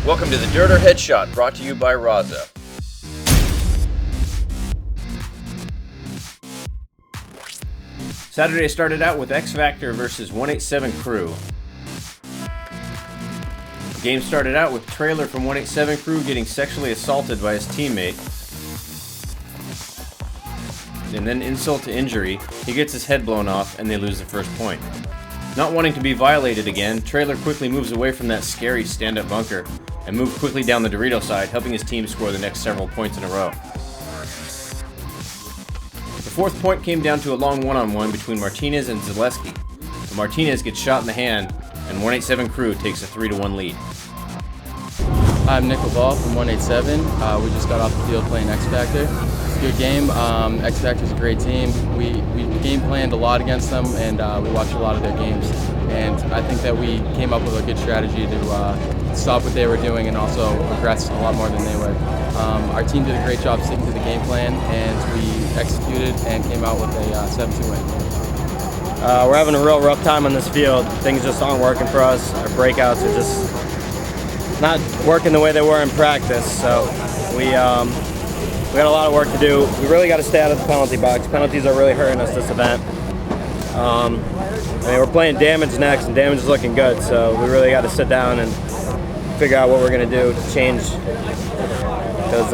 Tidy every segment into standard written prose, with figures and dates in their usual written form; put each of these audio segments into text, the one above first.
Welcome to the Derder Headshot, brought to you by Raza. Saturday started out with X Factor versus 187 Crew. The game started out with Trailer from 187 Crew getting sexually assaulted by his teammate. And then insult to injury, he gets his head blown off and they lose the first point. Not wanting to be violated again, Trailer quickly moves away from that scary stand-up bunker and moves quickly down the Dorito side, helping his team score the next several points in a row. The fourth point came down to a long one-on-one between Martinez and Zaleski. But Martinez gets shot in the hand, and 187 Crew takes a 3-1 lead. I'm Nick Ball from 187. We just got off the field playing X Factor. It's a good game. X Factor's a great team. We game planned a lot against them, and we watched a lot of their games. And I think that we came up with a good strategy to stop what they were doing and also progress a lot more than they were. Our team did a great job sticking to the game plan, and we executed and came out with a 7-2 win. We're having a real rough time on this field. Things just aren't working for us. Our breakouts are just not working the way they were in practice. So we got a lot of work to do. We really got to stay out of the penalty box. Penalties are really hurting us this event. We're playing damage next, and damage is looking good. So we really got to sit down and figure out what we're going to do to change. Because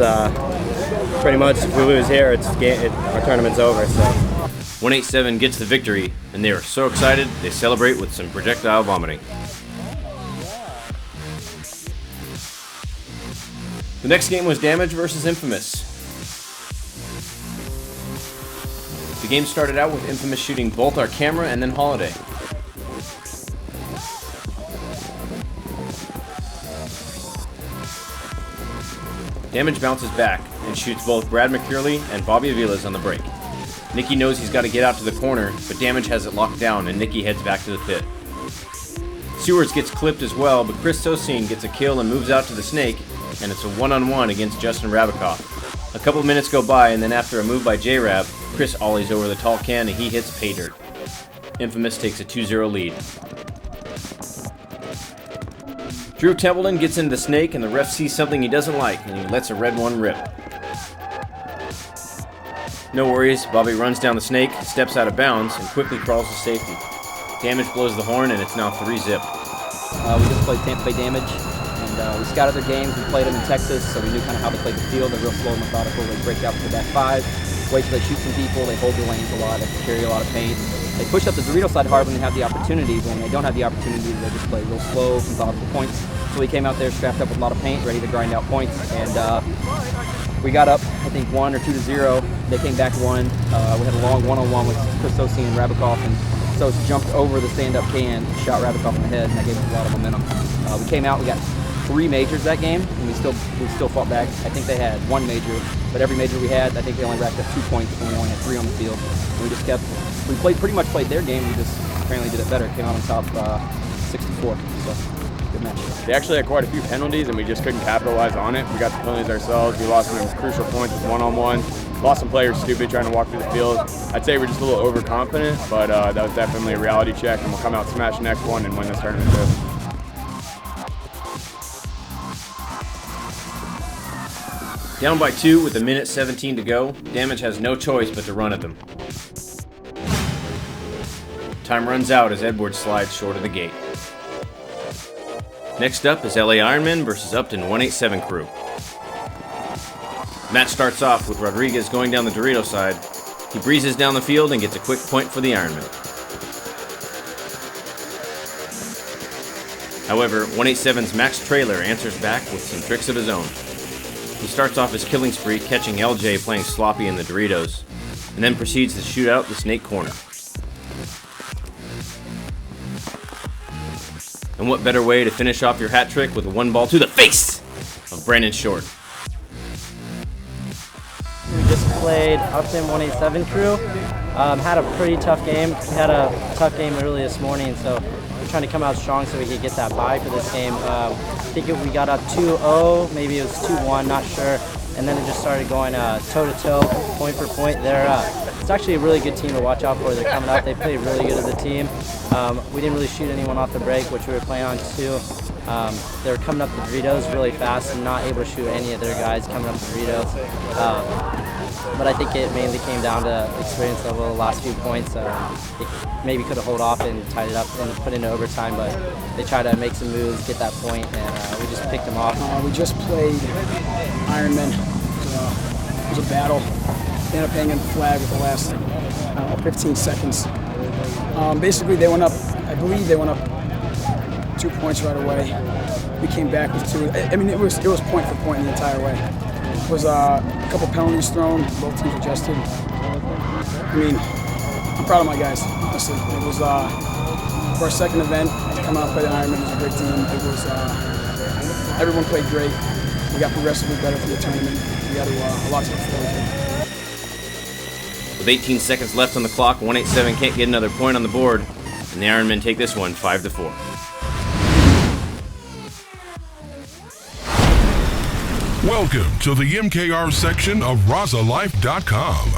pretty much if we lose here, our tournament's over. So 187 gets the victory, and they are so excited they celebrate with some projectile vomiting. The next game was Damage versus Infamous. The game started out with Infamous shooting both our camera and then Holiday. Damage bounces back and shoots both Brad McCurley and Bobby Avila's on the break. Nicky knows he's got to get out to the corner, but Damage has it locked down and Nicky heads back to the pit. Sewards gets clipped as well, but Chris Sosine gets a kill and moves out to the snake, and it's a one-on-one against Justin Rabikoff. A couple minutes go by, and then after a move by J-Rab, Chris ollies over the tall can and he hits pay dirt. Infamous takes a 2-0 lead. Drew Templeton gets into the snake and the ref sees something he doesn't like and he lets a red one rip. No worries, Bobby runs down the snake, steps out of bounds, and quickly crawls to safety. Damage blows the horn and it's now 3-zip. We just played Tampa Bay Damage, and we scouted their games. We played them in Texas, so we knew kind of how they played the field. They're real slow and methodical. They break out to the back five, wait till they shoot some people. They hold their lanes a lot. They carry a lot of paint. They push up the Dorito side hard when they have the opportunity. But when they don't have the opportunity, they just play real slow, methodical points. So we came out there strapped up with a lot of paint, ready to grind out points. And we got up, I think, 1 or 2-0. They came back 1. We had a long one-on-one with Chris Sosine and Rabikoff, and Sos jumped over the stand-up can, shot Rabikoff in the head, and that gave us a lot of momentum. We came out, we got 3 majors that game, and we still fought back. I think they had 1 major, but every major we had, I think they only racked up 2 points, and we only had 3 on the field. And we just pretty much played their game. We just apparently did it better. Came out on top 64. So good match. They actually had quite a few penalties, and we just couldn't capitalize on it. We got the penalties ourselves. We lost some crucial points with one-on-one. Lost some players stupid trying to walk through the field. I'd say we're just a little overconfident, but that was definitely a reality check, and we'll come out, smash the next one, and win this tournament too. Down by 2 with 1:17 to go, Damage has no choice but to run at them. Time runs out as Edwards slides short of the gate. Next up is LA Ironman versus Upton 187 Crew. Match starts off with Rodriguez going down the Dorito side. He breezes down the field and gets a quick point for the Ironman. However, 187's Max Trailer answers back with some tricks of his own. He starts off his killing spree catching LJ playing sloppy in the Doritos, and then proceeds to shoot out the snake corner. And what better way to finish off your hat trick with a 1 ball to the face of Brandon Short. We just played Upton 187 Crew. Had a pretty tough game. We had a tough game early this morning, so we're trying to come out strong so we could get that bye for this game. I think we got up 2-0, maybe it was 2-1, not sure. And then it just started going toe-to-toe, point for point. It's actually a really good team to watch out for. They're coming out. They played really good as a team. We didn't really shoot anyone off the break, which we were playing on too. They were coming up the Doritos really fast and not able to shoot any of their guys coming up the Doritos. But I think it mainly came down to experience level the last few points. They maybe could have held off and tied it up and put into overtime, but they tried to make some moves, get that point, and we just picked them off. We just played Ironman. It was a battle. They ended up hanging the flag with the last 15 seconds. Basically, they went up, I believe they went up 2 points right away. We came back with 2. I mean, it was point for point the entire way. It was a couple penalties thrown, both teams adjusted. I mean, I'm proud of my guys, honestly. It was for our second event, to come out and play the Ironman. It was a great team. It was, everyone played great. We got progressively better through the tournament. We got a lot to look forward to. With 18 seconds left on the clock, 187 can't get another point on the board, and the Ironmen take this one 5-4. Welcome to the MKR section of RazaLife.com.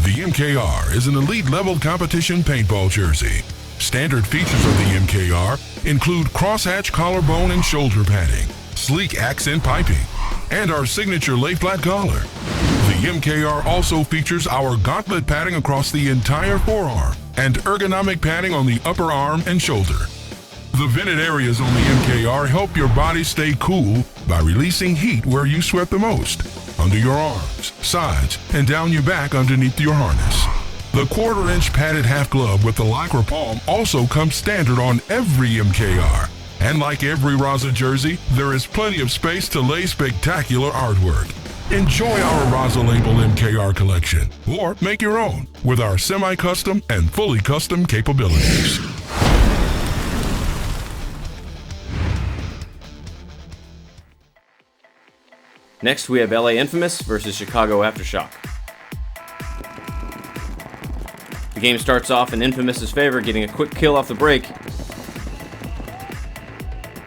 The MKR is an elite-level competition paintball jersey. Standard features of the MKR include crosshatch collarbone and shoulder padding, sleek accent piping, and our signature lay-flat collar. The MKR also features our gauntlet padding across the entire forearm and ergonomic padding on the upper arm and shoulder. The vented areas on the MKR help your body stay cool by releasing heat where you sweat the most, under your arms, sides, and down your back underneath your harness. The 1/4-inch padded half glove with the Lycra palm also comes standard on every MKR. And like every Raza jersey, there is plenty of space to lay spectacular artwork. Enjoy our Raza Label MKR collection, or make your own with our semi-custom and fully custom capabilities. Next, we have LA Infamous versus Chicago Aftershock. The game starts off in Infamous's favor, getting a quick kill off the break.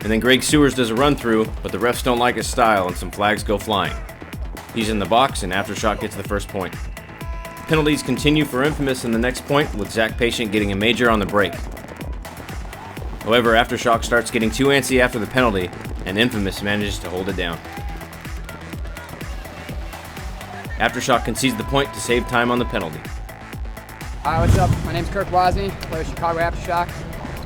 And then Greg Sewers does a run through, but the refs don't like his style and some flags go flying. He's in the box and Aftershock gets the first point. Penalties continue for Infamous in the next point, with Zach Patient getting a major on the break. However, Aftershock starts getting too antsy after the penalty, and Infamous manages to hold it down. Aftershock concedes the point to save time on the penalty. Hi, what's up? My name's Kirk Wozni, play with Chicago Aftershock.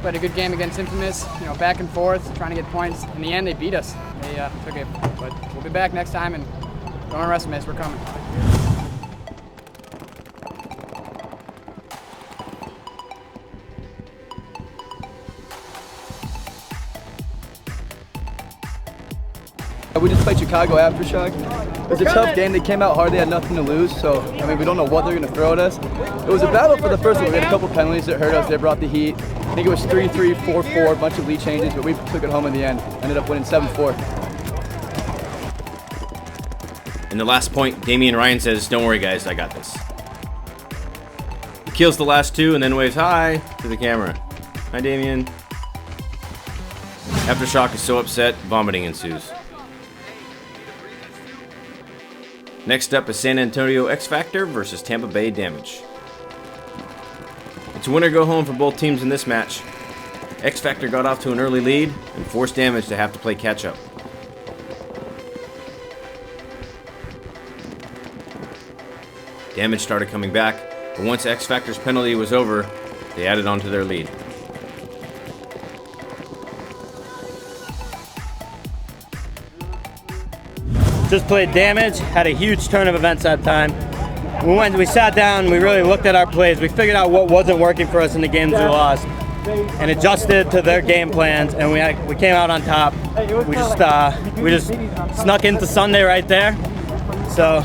Played a good game against Infamous, back and forth, trying to get points. In the end, they beat us. They took it, but we'll be back next time, and don't underestimate us, we're coming. We just played Chicago Aftershock. It was a tough game. They came out hard. They had nothing to lose. So, we don't know what they're going to throw at us. It was a battle for the first one. We had a couple penalties that hurt us. They brought the heat. I think it was 3-3, 4-4, a bunch of lead changes, but we took it home in the end. Ended up winning 7-4. In the last point, Damian Ryan says, "Don't worry guys, I got this." He kills the last two and then waves hi to the camera. Hi Damian. Aftershock is so upset, vomiting ensues. Next up is San Antonio X Factor versus Tampa Bay Damage. It's win or go home for both teams in this match. X Factor got off to an early lead and forced Damage to have to play catch up. Damage started coming back, but once X Factor's penalty was over, they added on to their lead. Just played Damage, had a huge turn of events that time. We sat down, we really looked at our plays, we figured out what wasn't working for us in the games we lost, and adjusted to their game plans, and we came out on top. We just snuck into Sunday right there. So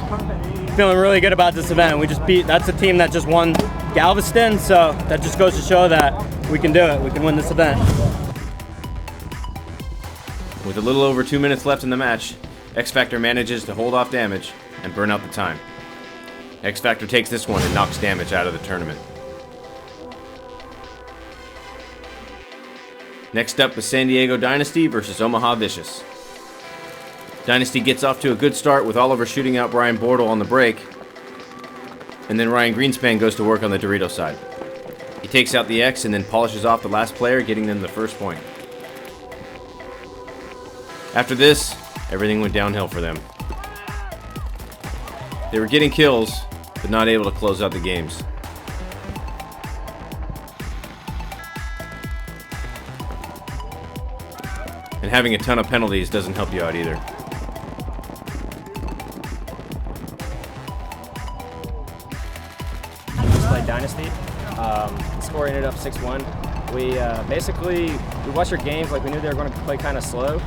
feeling really good about this event. We just that's a team that just won Galveston, so that just goes to show that we can do it. We can win this event. With a little over 2 minutes left in the match, X Factor manages to hold off Damage and burn out the time. X Factor takes this one and knocks Damage out of the tournament. Next up is San Diego Dynasty versus Omaha Vicious. Dynasty gets off to a good start with Oliver shooting out Brian Bortle on the break, and then Ryan Greenspan goes to work on the Dorito side. He takes out the X and then polishes off the last player, getting them the first point. After this, everything went downhill for them. They were getting kills, but not able to close out the games. And having a ton of penalties doesn't help you out either. Just played Dynasty. The score ended up 6-1. We watched our games like we knew they were going to play kind of slow.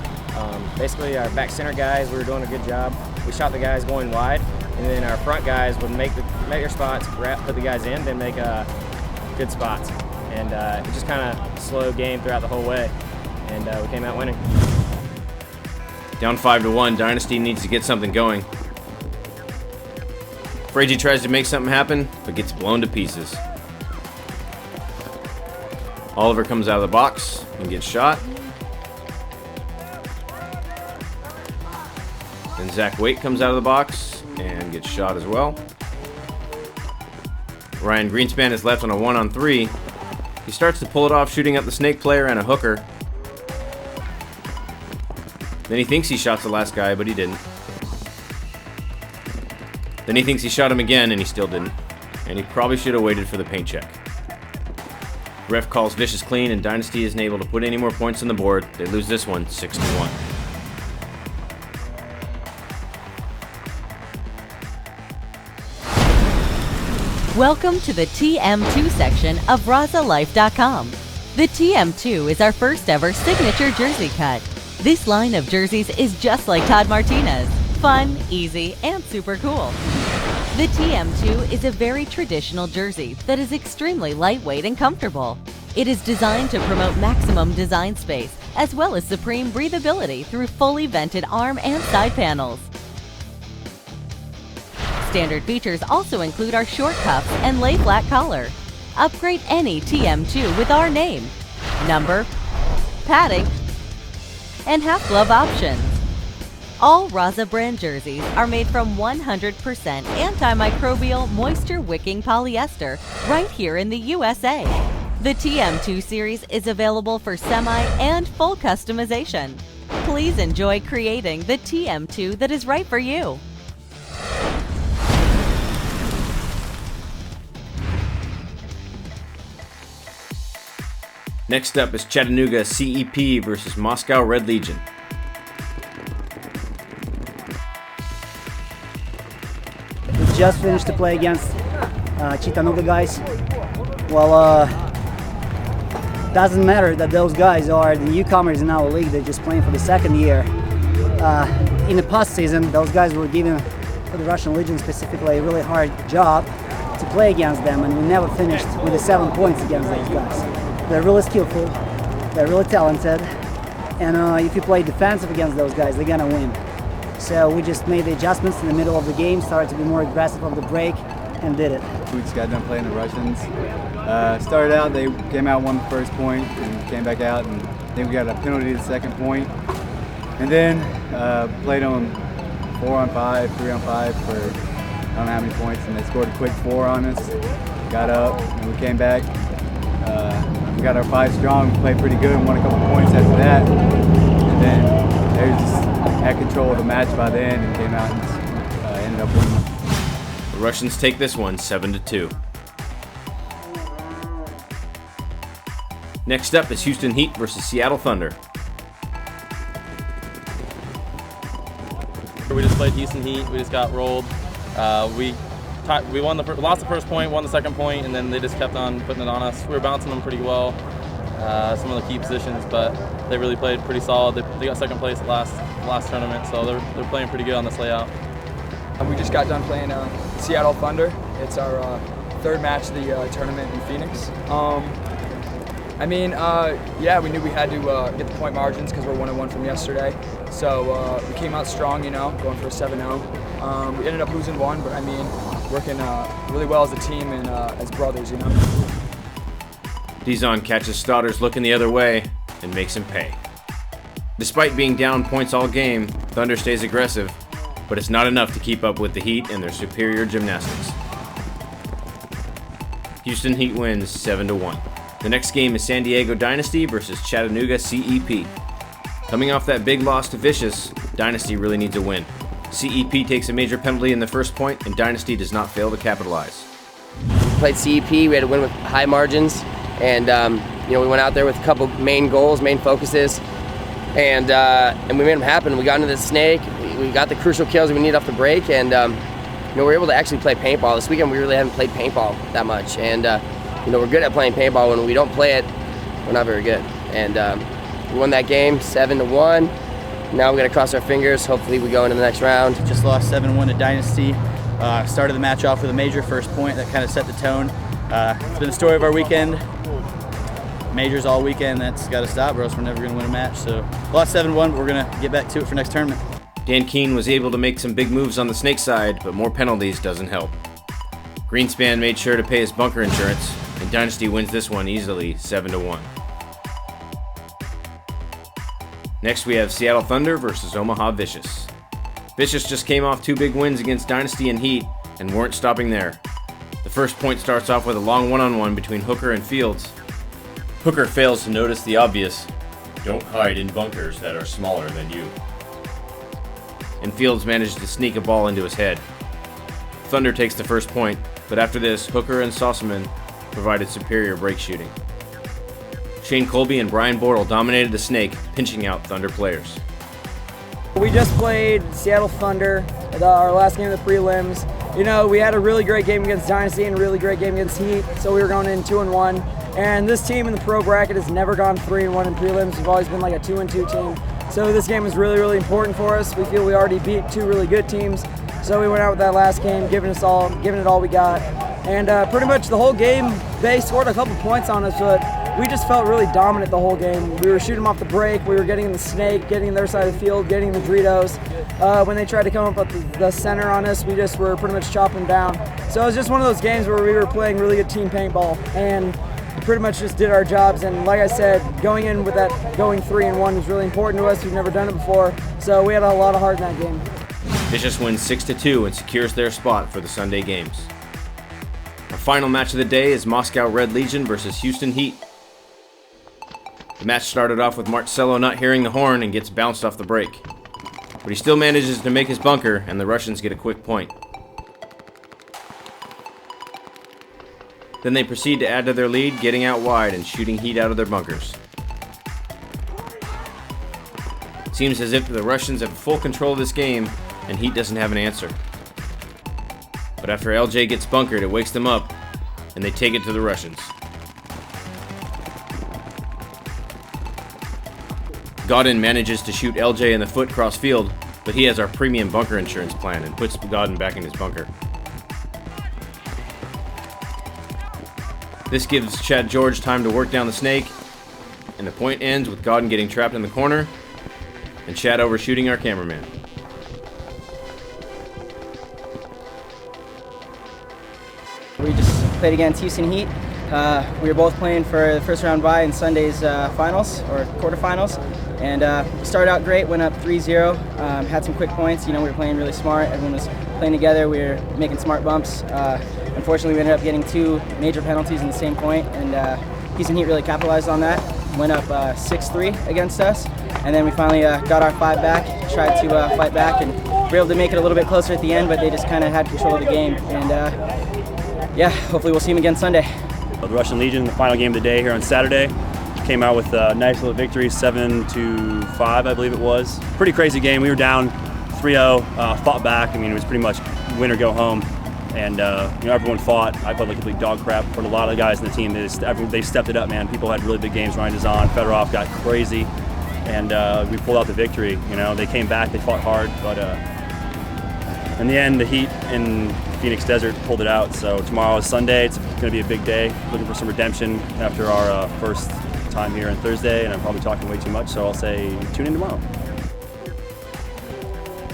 Basically, our back center guys, we were doing a good job. We shot the guys going wide, and then our front guys would make their spots, put the guys in, then make good spots. And it just kind of slow game throughout the whole way, and we came out winning. Down 5-1, Dynasty needs to get something going. Fragey tries to make something happen, but gets blown to pieces. Oliver comes out of the box and gets shot. Then Zach Waite comes out of the box and gets shot as well. Ryan Greenspan is left on a 1-on-3. He starts to pull it off, shooting at the snake player and a hooker. Then he thinks he shot the last guy, but he didn't. Then he thinks he shot him again, and he still didn't. And he probably should have waited for the paint check. Ref calls vicious clean, and Dynasty isn't able to put any more points on the board. They lose this one 6-1. Welcome to the TM2 section of RazaLife.com. The TM2 is our first ever signature jersey cut. This line of jerseys is just like Todd Martinez. Fun, easy, and super cool. The TM2 is a very traditional jersey that is extremely lightweight and comfortable. It is designed to promote maximum design space as well as supreme breathability through fully vented arm and side panels. Standard features also include our short cuffs and lay flat collar. Upgrade any TM2 with our name, number, padding, and half glove options. All Raza brand jerseys are made from 100% antimicrobial moisture wicking polyester right here in the USA. The TM2 series is available for semi and full customization. Please enjoy creating the TM2 that is right for you. Next up is Chattanooga CEP versus Moscow Red Legion. We just finished to play against Chattanooga guys. Well, doesn't matter that those guys are the newcomers in our league. They're just playing for the second year. In the past season, those guys were given, for the Russian Legion specifically, a really hard job to play against them, and we never finished with the 7 points against those guys. They're really skillful, they're really talented, and if you play defensive against those guys, they're gonna win. So we just made the adjustments in the middle of the game, started to be more aggressive on the break, and did it. We just got done playing the Russians. Started out, they came out, won the first point, and came back out, and then we got a penalty to the second point. And then played them 4-on-5, 3-on-5 for I don't know how many points, and they scored a quick 4 on us. Got up, and we came back. We got our 5 strong, played pretty good, and won a couple points after that. And then they just had control of the match by the end and came out and ended up winning. The Russians take this one 7-2. Next up is Houston Heat versus Seattle Thunder. We just played Houston Heat. We just got rolled. We lost the first point, won the second point, and then they just kept on putting it on us. We were bouncing them pretty well, some of the key positions, but they really played pretty solid. They got second place last tournament, so they're playing pretty good on this layout. We just got done playing Seattle Thunder. It's our third match of the tournament in Phoenix. Yeah, we knew we had to get the point margins because we're 1-1 from yesterday. So we came out strong, going for a 7-0. We ended up losing one, but working really well as a team and as brothers, Dizon catches Stotter's looking the other way and makes him pay. Despite being down points all game, Thunder stays aggressive, but it's not enough to keep up with the Heat and their superior gymnastics. Houston Heat wins 7-1. The next game is San Diego Dynasty versus Chattanooga CEP. Coming off that big loss to Vicious, Dynasty really needs a win. CEP takes a major penalty in the first point, and Dynasty does not fail to capitalize. We played CEP, we had to win with high margins, and we went out there with a couple main goals, main focuses, and we made them happen. We got into the snake, we got the crucial kills we need off the break, and we were able to actually play paintball. This weekend we really haven't played paintball that much, and we're good at playing paintball. When we don't play it, we're not very good. And we won that game 7-1. Now we got to cross our fingers. Hopefully we go into the next round. Just lost 7-1 to Dynasty. Started the match off with a major first point that kind of set the tone. It's been the story of our weekend. Majors all weekend, that's got to stop or else we're never going to win a match. So lost 7-1, but we're going to get back to it for next tournament. Dan Keene was able to make some big moves on the snake side, but more penalties doesn't help. Greenspan made sure to pay his bunker insurance, and Dynasty wins this one easily 7-1. Next we have Seattle Thunder versus Omaha Vicious. Vicious just came off 2 big wins against Dynasty and Heat, and weren't stopping there. The first point starts off with a long one-on-one between Hooker and Fields. Hooker fails to notice the obvious: don't hide in bunkers that are smaller than you. And Fields manages to sneak a ball into his head. Thunder takes the first point, but after this, Hooker and Sossaman provided superior break shooting. Shane Colby and Brian Bortle dominated the snake, pinching out Thunder players. We just played Seattle Thunder, our last game of the prelims. We had a really great game against Dynasty and a really great game against Heat, so we were going in 2-1. And this team in the pro bracket has never gone 3-1 in prelims. We've always been like a 2-2 team. So this game is really, really important for us. We feel we already beat 2 really good teams. So we went out with that last game, giving it all we got. And pretty much the whole game, they scored a couple points on us, but we just felt really dominant the whole game. We were shooting them off the break, we were getting in the snake, getting in their side of the field, getting in the Doritos. When they tried to come up with the center on us, we just were pretty much chopping down. So it was just one of those games where we were playing really good team paintball and pretty much just did our jobs. And like I said, going 3-1 was really important to us. We've never done it before, so we had a lot of heart in that game. Vicious wins 6-2 and secures their spot for the Sunday games. Our final match of the day is Moscow Red Legion versus Houston Heat. The match started off with Marcello not hearing the horn and gets bounced off the break. But he still manages to make his bunker, and the Russians get a quick point. Then they proceed to add to their lead, getting out wide and shooting Heat out of their bunkers. It seems as if the Russians have full control of this game, and Heat doesn't have an answer. But after LJ gets bunkered, it wakes them up, and they take it to the Russians. Godin manages to shoot LJ in the foot cross field, but he has our premium bunker insurance plan and puts Godin back in his bunker. This gives Chad George time to work down the snake, and the point ends with Godin getting trapped in the corner and Chad overshooting our cameraman. We just played against Houston Heat. We were both playing for the first round bye in Sunday's finals or quarterfinals, and started out great. Went up 3-0. Had some quick points. We were playing really smart. Everyone was playing together. We were making smart bumps. Unfortunately, we ended up getting 2 major penalties in the same point, and Houston Heat really capitalized on that. Went up 6-3 against us, and then we finally got our 5 back. Tried to fight back, and we were able to make it a little bit closer at the end, but they just kind of had control of the game. And yeah, hopefully we'll see them again Sunday. The Russian Legion, the final game of the day here on Saturday, came out with a nice little victory, 7-5, I believe it was. Pretty crazy game. We were down 3-0, fought back. It was pretty much win or go home. And everyone fought. I played like complete dog crap. But a lot of the guys in the team, they stepped it up, man. People had really big games. Ryan Dazan, Fedorov got crazy, and we pulled out the victory. They came back, they fought hard, but in the end, the Heat in Phoenix Desert pulled it out. So tomorrow is Sunday. It's going to be a big day. Looking for some redemption after our first time here on Thursday, and I'm probably talking way too much, so I'll say tune in tomorrow.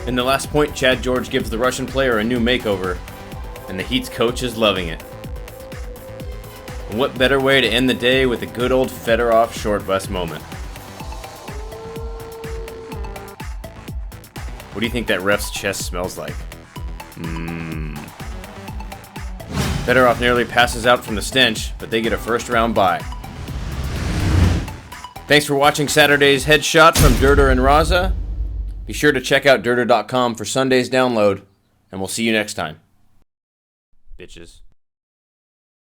In the last point, Chad George gives the Russian player a new makeover, and the Heat's coach is loving it. And what better way to end the day with a good old Fedorov short bus moment? What do you think that ref's chest smells like? Fedorov nearly passes out from the stench, but they get a first round bye. Thanks for watching Saturday's Headshot from Derder and Raza. Be sure to check out Derder.com for Sunday's download, and we'll see you next time. Bitches.